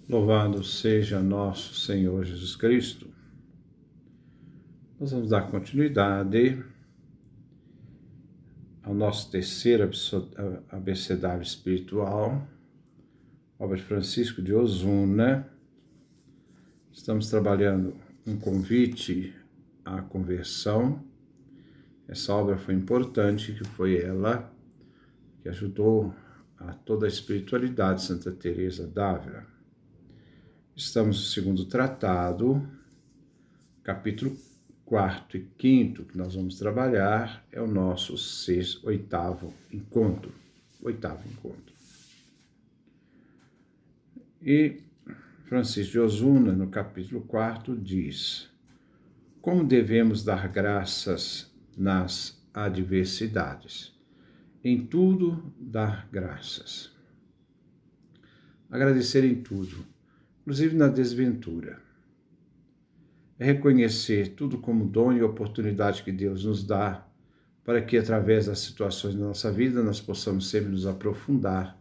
Louvado seja nosso Senhor Jesus Cristo. Nós vamos dar continuidade ao nosso terceiro abecedário espiritual, obra de Francisco de Osuna. Estamos trabalhando um convite à conversão. Essa obra foi importante, que foi ela que ajudou a toda a espiritualidade de Santa Teresa d'Ávila. Estamos no segundo tratado, capítulo 4 e 5 que nós vamos trabalhar, é o nosso oitavo encontro. E Francisco de Osuna, no capítulo 4, diz: como devemos dar graças nas adversidades? Em tudo dar graças. Agradecer em tudo, inclusive na desventura. É reconhecer tudo como dom e oportunidade que Deus nos dá para que, através das situações da nossa vida, nós possamos sempre nos aprofundar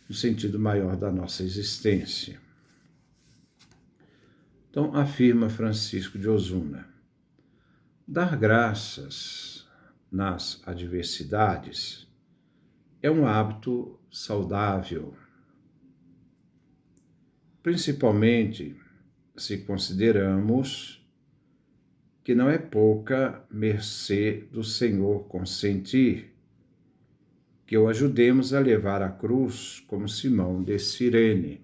no sentido maior da nossa existência. Então, afirma Francisco de Osuna: dar graças nas adversidades é um hábito saudável, principalmente se consideramos que não é pouca mercê do Senhor consentir que o ajudemos a levar a cruz como Simão de Cirene.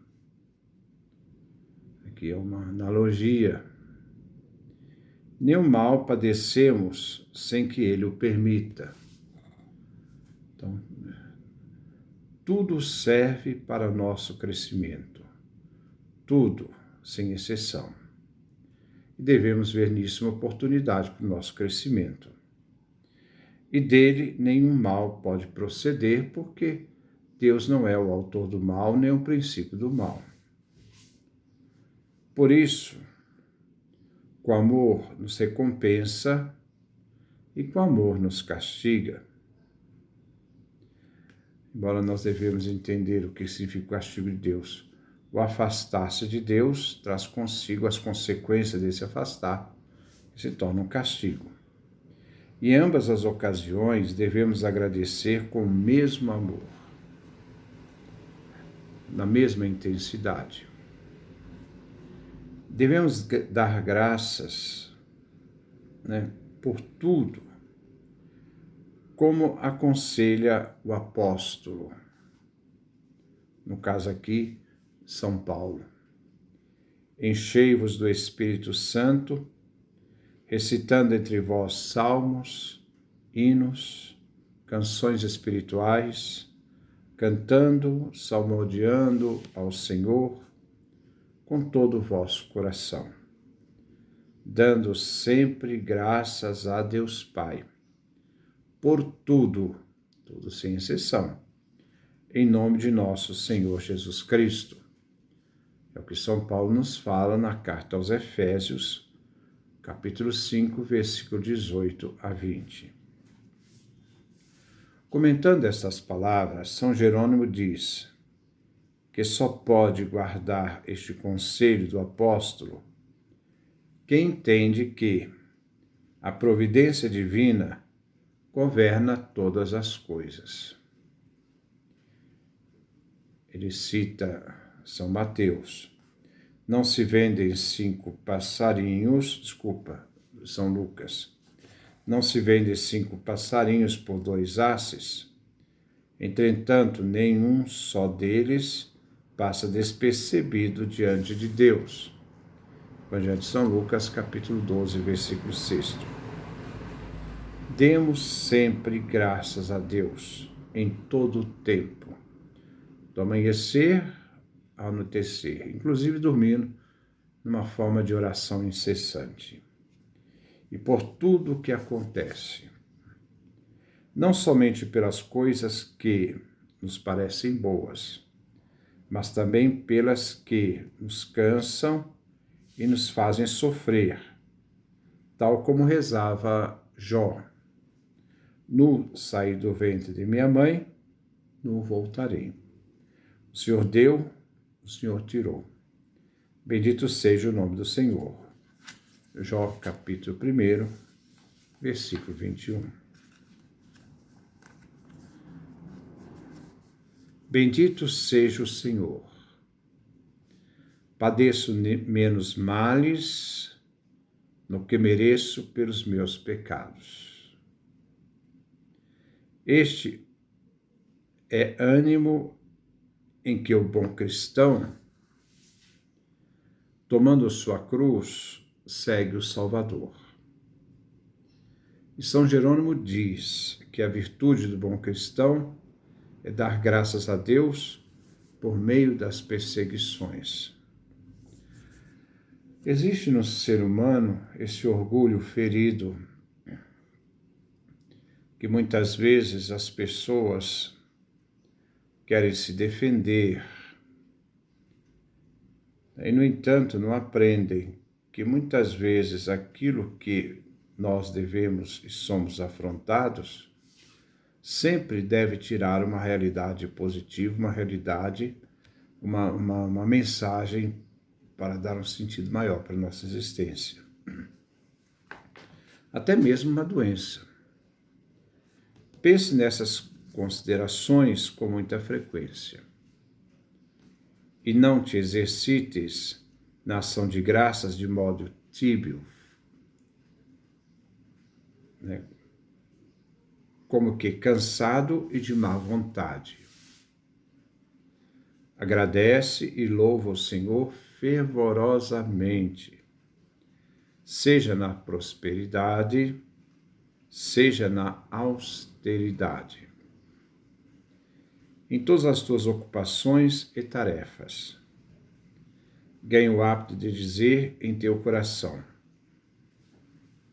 Aqui é uma analogia. Nenhum mal padecemos sem que ele o permita. Então, tudo serve para nosso crescimento. Tudo, sem exceção. E devemos ver nisso uma oportunidade para o nosso crescimento. E dele nenhum mal pode proceder, porque Deus não é o autor do mal, nem o princípio do mal. Por isso, com amor nos recompensa e com amor nos castiga. Embora nós devemos entender o que significa o castigo de Deus, o afastar-se de Deus traz consigo as consequências desse afastar, que se torna um castigo. Em ambas as ocasiões, devemos agradecer com o mesmo amor, na mesma intensidade. Devemos dar graças, por tudo, como aconselha o apóstolo, no caso aqui, São Paulo. Enchei-vos do Espírito Santo, recitando entre vós salmos, hinos, canções espirituais, cantando, salmodiando ao Senhor com todo o vosso coração, dando sempre graças a Deus Pai, por tudo, tudo sem exceção, em nome de nosso Senhor Jesus Cristo. É o que São Paulo nos fala na carta aos Efésios, capítulo 5, versículo 18 a 20. Comentando estas palavras, São Jerônimo diz que só pode guardar este conselho do apóstolo quem entende que a providência divina governa todas as coisas. Ele cita São Mateus: não se vendem 5 passarinhos, São Lucas, não se vendem 5 passarinhos por 2 asses, entretanto, nenhum só deles passa despercebido diante de Deus. Evangelho de São Lucas, capítulo 12, versículo 6. Demos sempre graças a Deus, em todo o tempo, do amanhecer ao anoitecer, inclusive dormindo, numa forma de oração incessante. E por tudo o que acontece, não somente pelas coisas que nos parecem boas, mas também pelas que nos cansam e nos fazem sofrer, tal como rezava Jó: nu saí do ventre de minha mãe, nu voltarei. O Senhor deu, o Senhor tirou. Bendito seja o nome do Senhor. Jó, capítulo 1, versículo 21. Bendito seja o Senhor. Padeço menos males no que mereço pelos meus pecados. Este é ânimo em que o bom cristão, tomando sua cruz, segue o Salvador. E São Jerônimo diz que a virtude do bom cristão é dar graças a Deus por meio das perseguições. Existe no ser humano esse orgulho ferido que muitas vezes as pessoas querem se defender e, no entanto, não aprendem que muitas vezes aquilo que nós devemos e somos afrontados sempre deve tirar uma realidade positiva, uma realidade, uma mensagem para dar um sentido maior para a nossa existência. Até mesmo uma doença. Pense nessas considerações com muita frequência. E não te exercites na ação de graças de modo tíbio, né? Como que cansado e de má vontade. Agradece e louva o Senhor fervorosamente, seja na prosperidade, seja na austeridade, em todas as tuas ocupações e tarefas. Ganha o hábito de dizer em teu coração: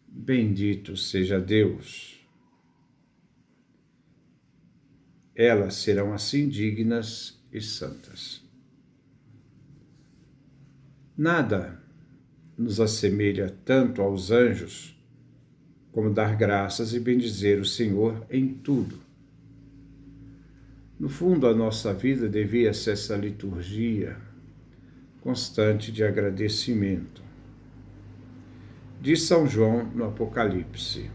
bendito seja Deus. Elas serão assim dignas e santas. Nada nos assemelha tanto aos anjos como dar graças e bendizer o Senhor em tudo. No fundo, a nossa vida devia ser essa liturgia constante de agradecimento. Diz São João no Apocalipse: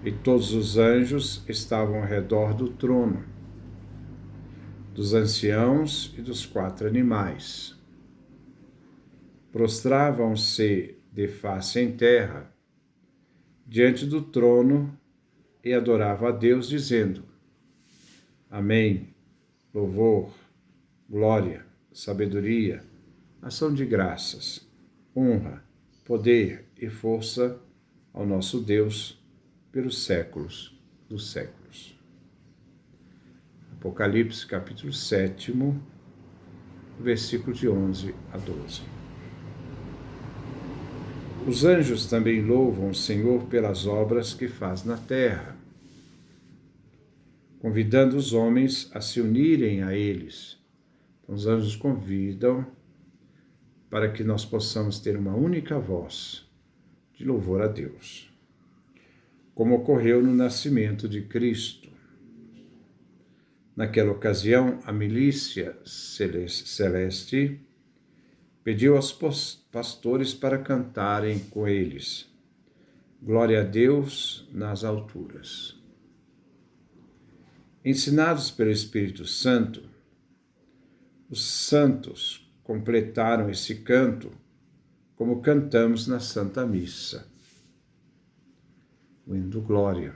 e todos os anjos estavam ao redor do trono, dos anciãos e dos 4 animais. Prostravam-se de face em terra, diante do trono, e adoravam a Deus, dizendo: Amém, louvor, glória, sabedoria, ação de graças, honra, poder e força ao nosso Deus pelos séculos dos séculos. Apocalipse, capítulo 7, versículo de 11 a 12. Os anjos também louvam o Senhor pelas obras que faz na terra, convidando os homens a se unirem a eles. Então, os anjos convidam para que nós possamos ter uma única voz de louvor a Deus, como ocorreu no nascimento de Cristo. Naquela ocasião, a milícia celeste pediu aos pastores para cantarem com eles: Glória a Deus nas alturas. Ensinados pelo Espírito Santo, os santos completaram esse canto como cantamos na Santa Missa, o hino do Glória.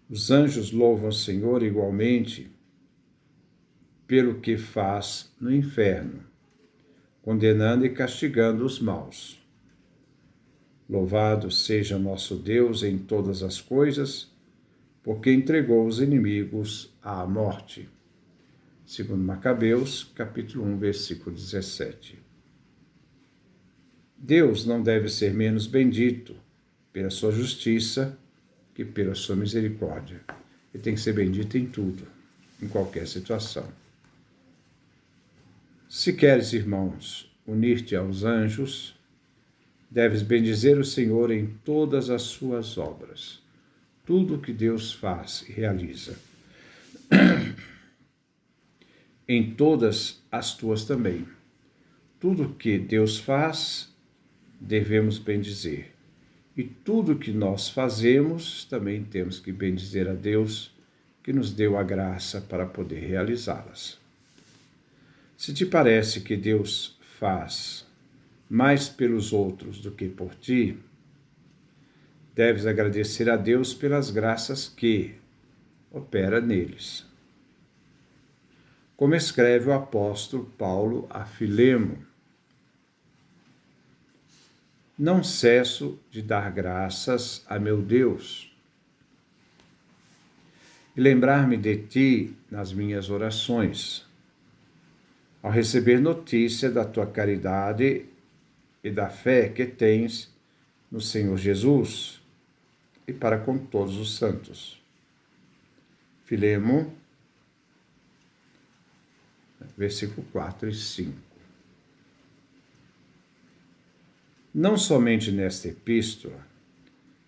Os anjos louvam o Senhor igualmente pelo que faz no inferno, condenando e castigando os maus. Louvado seja nosso Deus em todas as coisas, porque entregou os inimigos à morte. Segundo Macabeus, capítulo 1, versículo 17. Deus não deve ser menos bendito pela sua justiça que pela sua misericórdia. Ele tem que ser bendito em tudo, em qualquer situação. Se queres, irmãos, unir-te aos anjos, deves bendizer o Senhor em todas as suas obras, tudo o que Deus faz e realiza. Em todas as tuas também, Tudo que Deus faz, devemos bendizer. E tudo que nós fazemos, também temos que bendizer a Deus, que nos deu a graça para poder realizá-las. Se te parece que Deus faz mais pelos outros do que por ti, deves agradecer a Deus pelas graças que opera neles. Como escreve o apóstolo Paulo a Filemo: não cesso de dar graças a meu Deus e lembrar-me de ti nas minhas orações, ao receber notícia da tua caridade e da fé que tens no Senhor Jesus e para com todos os santos. Filemo, versículo 4 e 5. Não somente nesta epístola,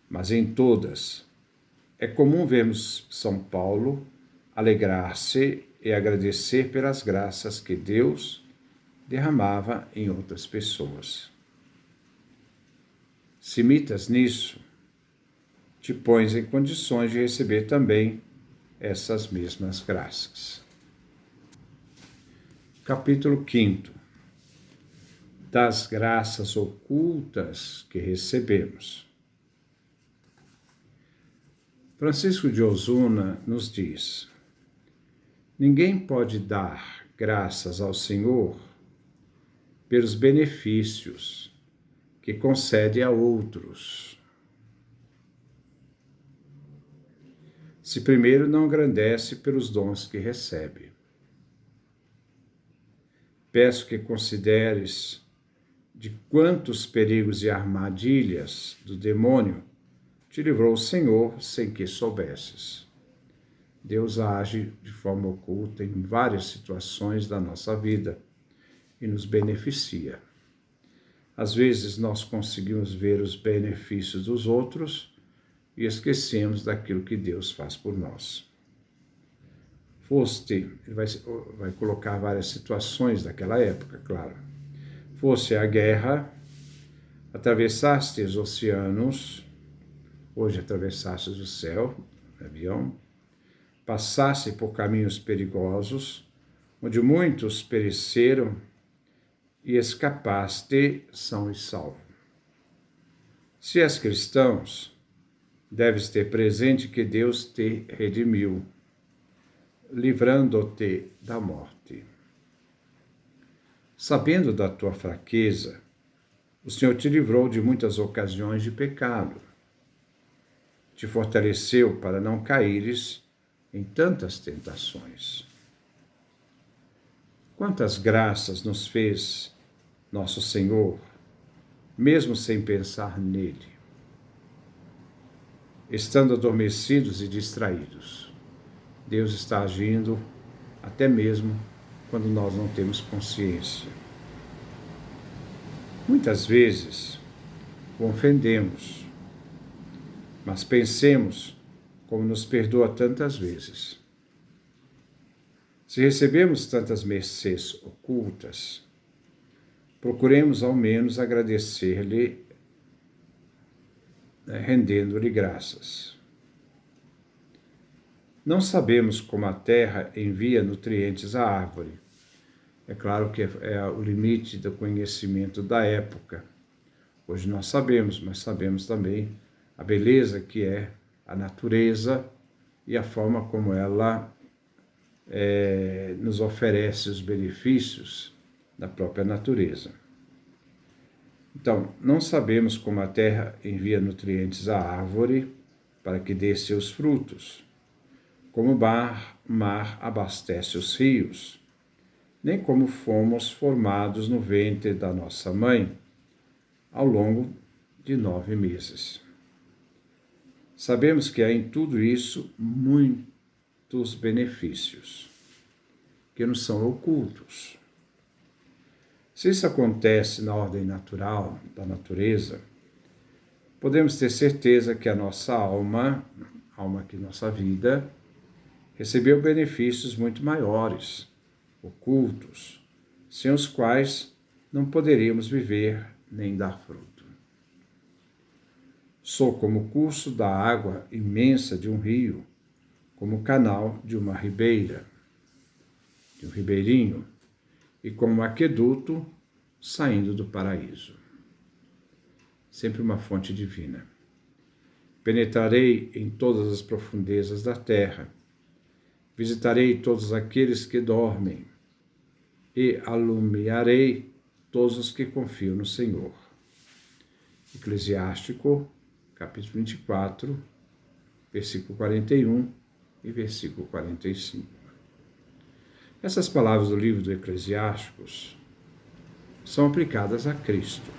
mas em todas, é comum vermos São Paulo alegrar-se e agradecer pelas graças que Deus derramava em outras pessoas. Se imitas nisso, te pões em condições de receber também essas mesmas graças. Capítulo 5. Das graças ocultas que recebemos. Francisco de Osuna nos diz: ninguém pode dar graças ao Senhor pelos benefícios que concede a outros, se primeiro não agradece pelos dons que recebe. Peço que consideres de quantos perigos e armadilhas do demônio te livrou o Senhor sem que soubesses. Deus age de forma oculta em várias situações da nossa vida e nos beneficia. Às vezes nós conseguimos ver os benefícios dos outros e esquecemos daquilo que Deus faz por nós. Ele vai colocar várias situações daquela época, claro. Fosse a guerra, atravessaste os oceanos, hoje atravessaste o céu, avião, passaste por caminhos perigosos, onde muitos pereceram, e escapaste são e salvo. Se és cristãos, deves ter presente que Deus te redimiu, livrando-te da morte. Sabendo da tua fraqueza, o Senhor te livrou de muitas ocasiões de pecado. Te fortaleceu para não caíres em tantas tentações. Quantas graças nos fez nosso Senhor, mesmo sem pensar nele, estando adormecidos e distraídos. Deus está agindo até mesmo quando nós não temos consciência. Muitas vezes o ofendemos, mas pensemos como nos perdoa tantas vezes. Se recebemos tantas mercês ocultas, procuremos ao menos agradecer-lhe, rendendo-lhe graças. Não sabemos como a terra envia nutrientes à árvore. É claro que é o limite do conhecimento da época. Hoje nós sabemos, mas sabemos também a beleza que é a natureza e a forma como ela nos oferece os benefícios da própria natureza. Então, não sabemos como a terra envia nutrientes à árvore para que dê seus frutos, como o mar abastece os rios, nem como fomos formados no ventre da nossa mãe ao longo de 9 meses. Sabemos que há em tudo isso muitos benefícios, que nos são ocultos. Se isso acontece na ordem natural da natureza, podemos ter certeza que a nossa alma que nossa vida, recebeu benefícios muito maiores, ocultos, sem os quais não poderíamos viver nem dar fruto. Sou como o curso da água imensa de um rio, como o canal de uma ribeira, de um ribeirinho, e como um aqueduto saindo do paraíso. Sempre uma fonte divina. Penetrarei em todas as profundezas da terra, visitarei todos aqueles que dormem e alumiarei todos os que confiam no Senhor. Eclesiástico, capítulo 24, versículo 41 e versículo 45. Essas palavras do livro do Eclesiásticos são aplicadas a Cristo,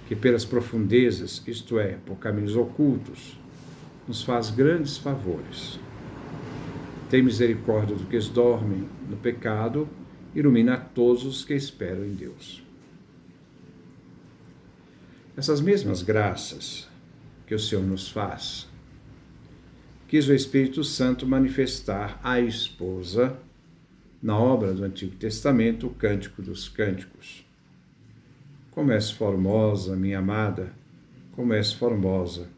que pelas profundezas, isto é, por caminhos ocultos, nos faz grandes favores. Tem misericórdia dos que dormem no pecado, ilumina a todos os que esperam em Deus. Essas mesmas graças que o Senhor nos faz, quis o Espírito Santo manifestar à esposa, na obra do Antigo Testamento, o Cântico dos Cânticos. Como és formosa, minha amada, como és formosa.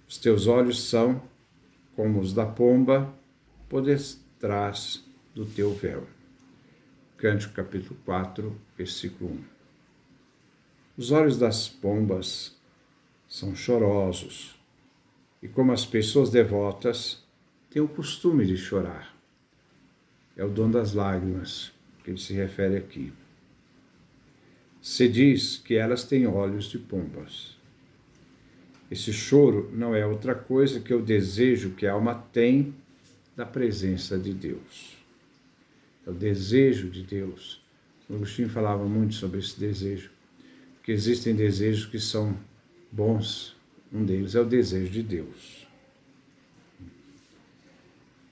Os teus olhos são como os da pomba, por detrás do teu véu. Cântico capítulo 4, versículo 1. Os olhos das pombas são chorosos, e como as pessoas devotas têm o costume de chorar. É o dom das lágrimas que ele se refere aqui. Se diz que elas têm olhos de pombas. Esse choro não é outra coisa que o desejo que a alma tem da presença de Deus. É o desejo de Deus. O Agostinho falava muito sobre esse desejo, que existem desejos que são bons. Um deles é o desejo de Deus.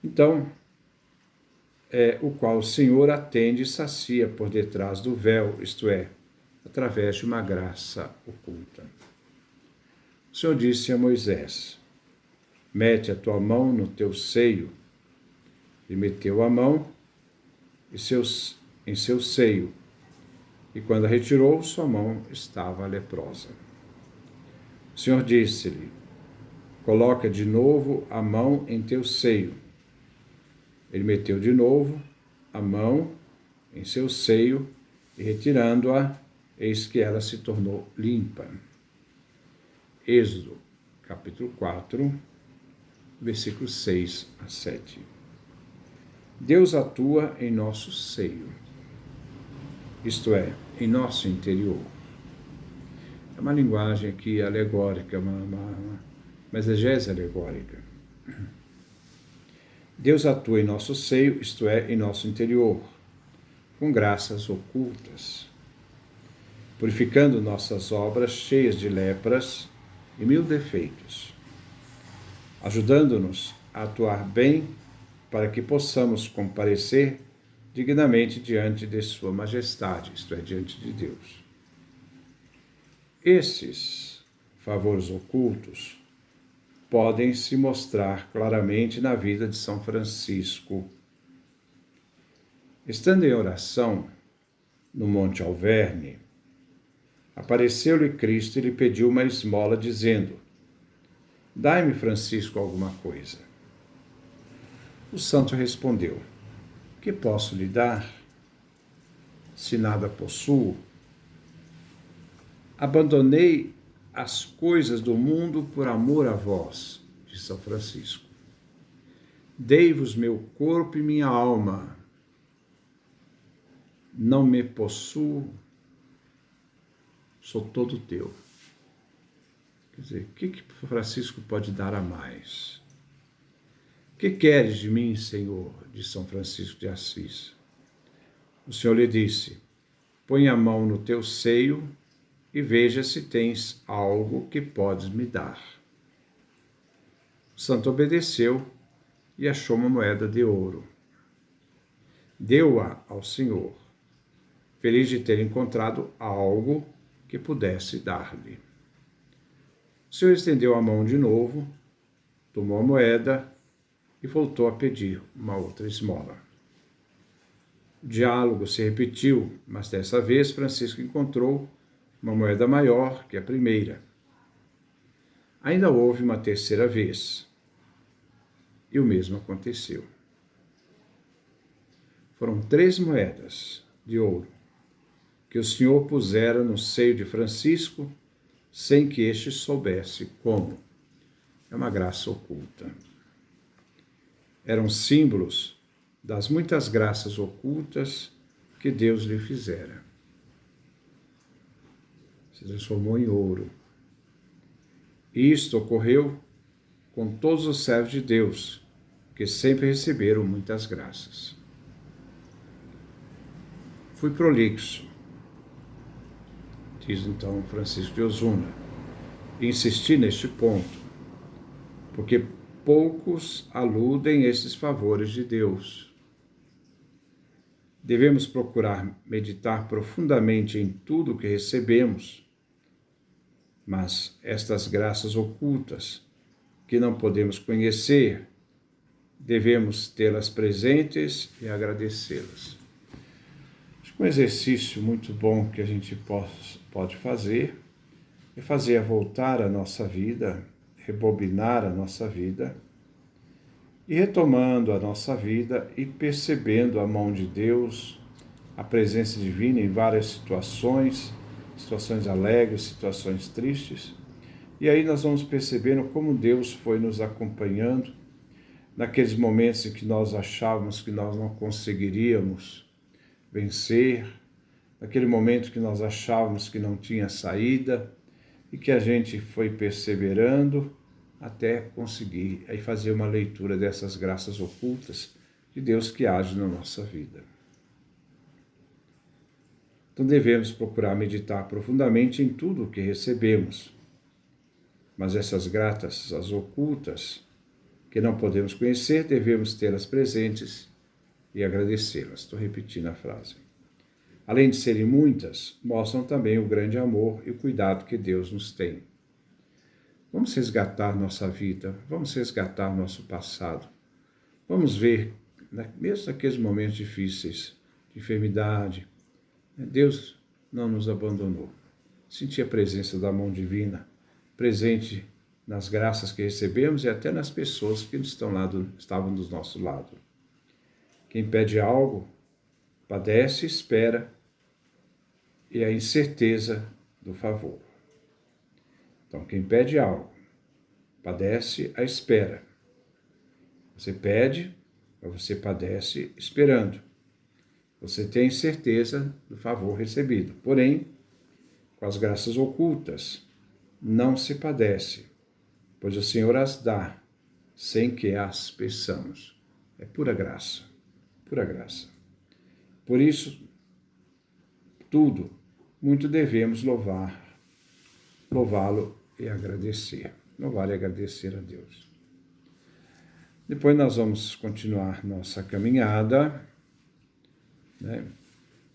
Então, o qual o Senhor atende e sacia por detrás do véu, isto é, através de uma graça oculta. O Senhor disse a Moisés: mete a tua mão no teu seio. E meteu a mão em seu seio, e quando a retirou, sua mão estava leprosa. O Senhor disse-lhe: coloca de novo a mão em teu seio. Ele meteu de novo a mão em seu seio, e retirando-a, eis que ela se tornou limpa. Êxodo, capítulo 4, versículos 6 a 7. Deus atua em nosso seio, isto é, em nosso interior. É uma linguagem aqui alegórica, uma exegese alegórica. Deus atua em nosso seio, isto é, em nosso interior, com graças ocultas, purificando nossas obras cheias de lepras e 1000 defeitos, ajudando-nos a atuar bem para que possamos comparecer dignamente diante de Sua Majestade, isto é, diante de Deus. Esses favores ocultos podem se mostrar claramente na vida de São Francisco. Estando em oração no Monte Alverne, apareceu-lhe Cristo e lhe pediu uma esmola, dizendo: dai-me, Francisco, alguma coisa. O santo respondeu: que posso lhe dar, se nada possuo? Abandonei as coisas do mundo por amor a vós, disse São Francisco. Dei-vos meu corpo e minha alma. Não me possuo, sou todo teu. Quer dizer, o que Francisco pode dar a mais? Que queres de mim, Senhor? Disse São Francisco de Assis. O Senhor lhe disse: põe a mão no teu seio e veja se tens algo que podes me dar. O santo obedeceu e achou uma moeda de ouro. Deu-a ao Senhor, feliz de ter encontrado algo que pudesse dar-lhe. O Senhor estendeu a mão de novo, tomou a moeda e voltou a pedir uma outra esmola. O diálogo se repetiu, mas dessa vez Francisco encontrou uma moeda maior que a primeira. Ainda houve uma terceira vez, e o mesmo aconteceu. Foram 3 moedas de ouro que o Senhor pusera no seio de Francisco, sem que este soubesse como. É uma graça oculta. Eram símbolos das muitas graças ocultas que Deus lhe fizera. Se transformou em ouro. Isto ocorreu com todos os servos de Deus, que sempre receberam muitas graças. Fui prolixo, diz então Francisco de Osuna, e insisti neste ponto, porque poucos aludem esses favores de Deus. Devemos procurar meditar profundamente em tudo o que recebemos, mas estas graças ocultas, que não podemos conhecer, devemos tê-las presentes e agradecê-las. Acho que um exercício muito bom que a gente pode fazer é fazer voltar a nossa vida, rebobinar a nossa vida, e retomando a nossa vida e percebendo a mão de Deus, a presença divina em várias situações alegres, situações tristes. E aí nós vamos percebendo como Deus foi nos acompanhando naqueles momentos em que nós achávamos que nós não conseguiríamos vencer, naquele momento que nós achávamos que não tinha saída e que a gente foi perseverando até conseguir aí fazer uma leitura dessas graças ocultas de Deus que age na nossa vida. Então devemos procurar meditar profundamente em tudo o que recebemos, mas essas graças ocultas que não podemos conhecer, devemos tê-las presentes e agradecê-las. Estou repetindo a frase. Além de serem muitas, mostram também o grande amor e o cuidado que Deus nos tem. Vamos resgatar nossa vida, vamos resgatar nosso passado. Vamos ver, mesmo naqueles momentos difíceis, de enfermidade, Deus não nos abandonou. Sentir a presença da mão divina, presente nas graças que recebemos e até nas pessoas que estavam do nosso lado. Quem pede algo, padece, espera, e a incerteza do favor. Então, quem pede algo, padece a espera. Você pede, mas você padece esperando. Você tem certeza do favor recebido. Porém, com as graças ocultas, não se padece, pois o Senhor as dá, sem que as peçamos. É pura graça, pura graça. Por isso, muito devemos louvá-lo e agradecer. Louvar e agradecer a Deus. Depois nós vamos continuar nossa caminhada,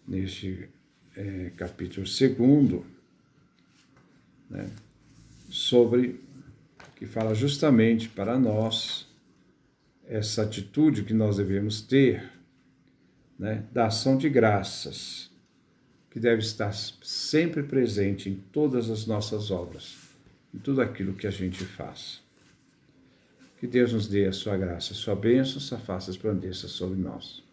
neste capítulo 2, que fala justamente para nós essa atitude que nós devemos ter, da ação de graças, que deve estar sempre presente em todas as nossas obras, em tudo aquilo que a gente faz. Que Deus nos dê a sua graça, a sua bênção, sua face resplandeça sobre nós.